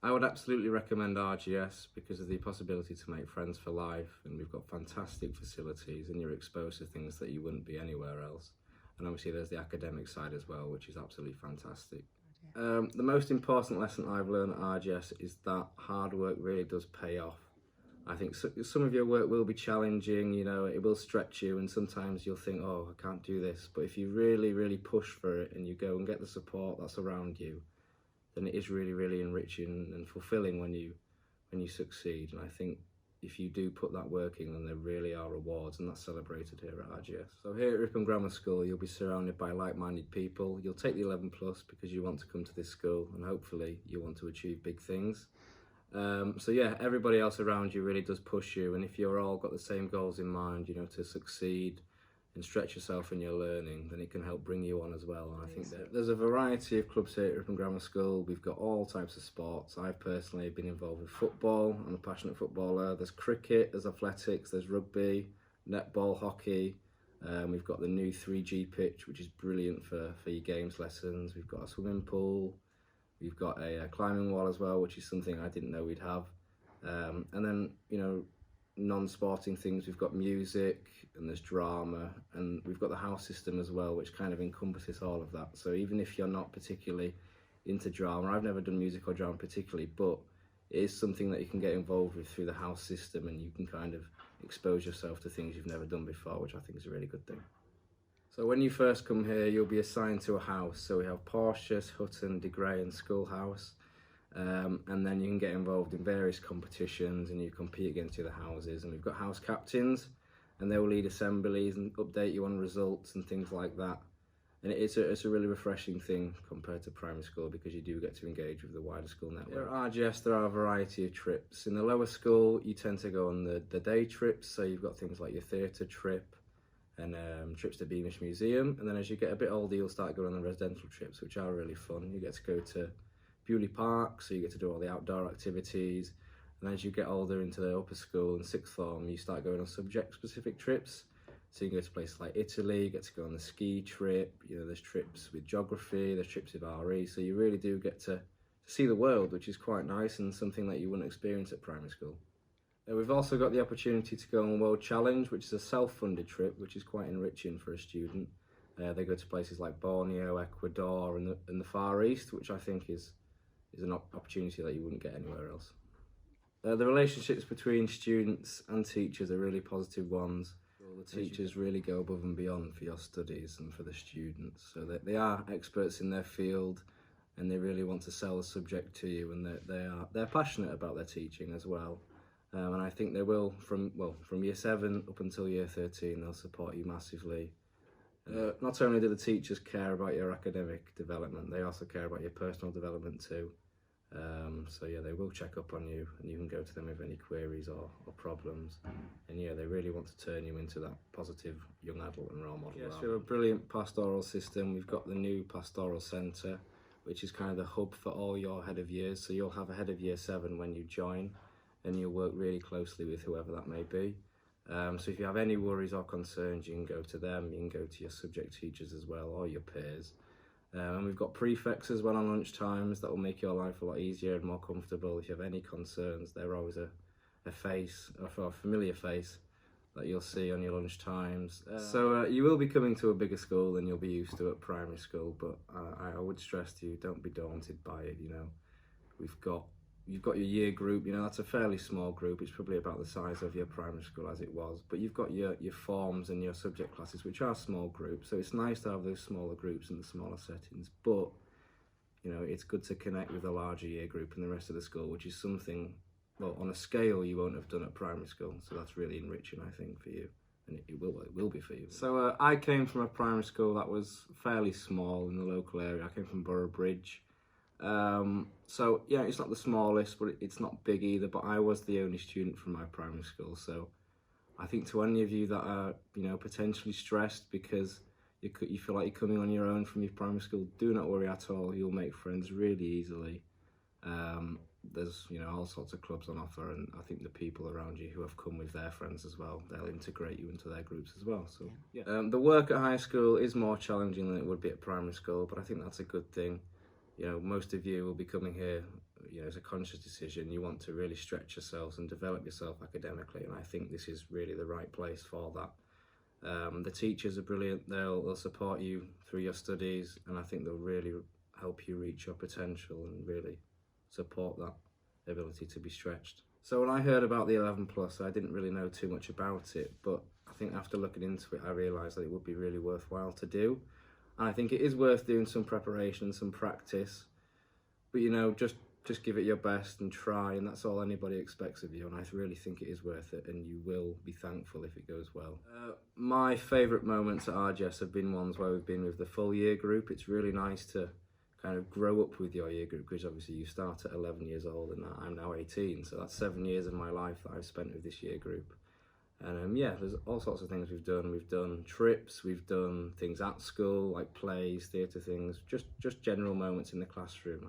I would absolutely recommend RGS because of the possibility to make friends for life, and we've got fantastic facilities and you're exposed to things that you wouldn't be anywhere else. And obviously there's the academic side as well, which is absolutely fantastic. The most important lesson I've learned at RGS is that hard work really does pay off. I think some of your work will be challenging, you know, it will stretch you, and sometimes you'll think, oh, I can't do this. But if you really, really push for it and you go and get the support that's around you, then it is really, really enriching and fulfilling when you succeed. And I think if you do put that work in, then there really are rewards, and that's celebrated here at RGS. So here at Ripon Grammar School, you'll be surrounded by like-minded people. You'll take the 11 plus because you want to come to this school, and hopefully you want to achieve big things. So yeah, everybody else around you really does push you, and if you're all got the same goals in mind, you know, to succeed and stretch yourself in your learning, then it can help bring you on as well. And I think that there's a variety of clubs here at Ripon Grammar School. We've got all types of sports. I've personally been involved with football. I'm a passionate footballer. There's cricket, there's athletics, there's rugby, netball, hockey. We've got the new 3G pitch, which is brilliant for your games lessons. We've got a swimming pool. We've got a climbing wall as well, which is something I didn't know we'd have. And then, you know, non-sporting things, we've got music and there's drama, and we've got the house system as well, which kind of encompasses all of that. So even if you're not particularly into drama, I've never done music or drama particularly, but it is something that you can get involved with through the house system, and you can kind of expose yourself to things you've never done before, which I think is a really good thing. So when you first come here, you'll be assigned to a house. So we have Portius, Hutton, De Grey and Schoolhouse. And then you can get involved in various competitions and you compete against the other houses. And we've got house captains, and they will lead assemblies and update you on results and things like that. And it's a really refreshing thing compared to primary school, because you do get to engage with the wider school network. At RGS, there are a variety of trips. In the lower school, you tend to go on the day trips. So you've got things like your theatre trip, and trips to Beamish Museum. And then as you get a bit older, you'll start going on the residential trips, which are really fun. You get to go to Bewley Park, so you get to do all the outdoor activities. And as you get older into the upper school and sixth form, you start going on subject-specific trips. So you can go to places like Italy, you get to go on the ski trip, you know, there's trips with geography, there's trips with RE. So you really do get to see the world, which is quite nice and something that you wouldn't experience at primary school. We've also got the opportunity to go on World Challenge, which is a self-funded trip, which is quite enriching for a student. They go to places like Borneo, Ecuador and the Far East, which I think is an opportunity that you wouldn't get anywhere else. The relationships between students and teachers are really positive ones. The teachers really go above and beyond for your studies and for the students, so that they are experts in their field and they really want to sell the subject to you, and they're passionate about their teaching as well. And I think they will from year 7 up until year 13, they'll support you massively. Not only do the teachers care about your academic development, they also care about your personal development too. So yeah, they will check up on you, and you can go to them with any queries or problems. And yeah, they really want to turn you into that positive young adult and role model. Yes, we have a brilliant pastoral system. We've got the new Pastoral Centre, which is kind of the hub for all your head of years. So you'll have a head of year 7 when you join, and you'll work really closely with whoever that may be. So if you have any worries or concerns, you can go to them, you can go to your subject teachers as well, or your peers. And we've got prefects as well on lunch times that will make your life a lot easier and more comfortable. If you have any concerns, they're always a face, or a familiar face that you'll see on your lunch times. So you will be coming to a bigger school than you'll be used to at primary school, but I would stress to you, don't be daunted by it. You know, you've got your year group, you know, that's a fairly small group. It's probably about the size of your primary school as it was, but you've got your forms and your subject classes, which are small groups. So it's nice to have those smaller groups and the smaller settings, but you know, it's good to connect with a larger year group and the rest of the school, which is something, well, on a scale you won't have done at primary school. So that's really enriching, I think, for you, and it will be for you. So I came from a primary school that was fairly small in the local area. I came from Boroughbridge. So yeah, it's not the smallest, but it's not big either, but I was the only student from my primary school. So I think to any of you that are, you know, potentially stressed because you feel like you're coming on your own from your primary school, do not worry at all. You'll make friends really easily. There's, you know, all sorts of clubs on offer, and I think the people around you who have come with their friends as well, they'll integrate you into their groups as well. So yeah. The work at high school is more challenging than it would be at primary school, but I think that's a good thing. You know, most of you will be coming here, you know, it's a conscious decision. You want to really stretch yourselves and develop yourself academically, and I think this is really the right place for that. The teachers are brilliant. They'll support you through your studies, and I think they'll really help you reach your potential and really support that ability to be stretched. So when I heard about the 11 plus, I didn't really know too much about it, but I think after looking into it, I realised that it would be really worthwhile to do. And I think it is worth doing some preparation, some practice, but you know, just give it your best and try, and that's all anybody expects of you, and I really think it is worth it, and you will be thankful if it goes well. My favourite moments at RGS have been ones where we've been with the full year group. It's really nice to kind of grow up with your year group, because obviously you start at 11 years old and I'm now 18, so that's 7 years of my life that I've spent with this year group. And yeah, there's all sorts of things we've done. We've done trips, we've done things at school, like plays, theatre things, just general moments in the classroom.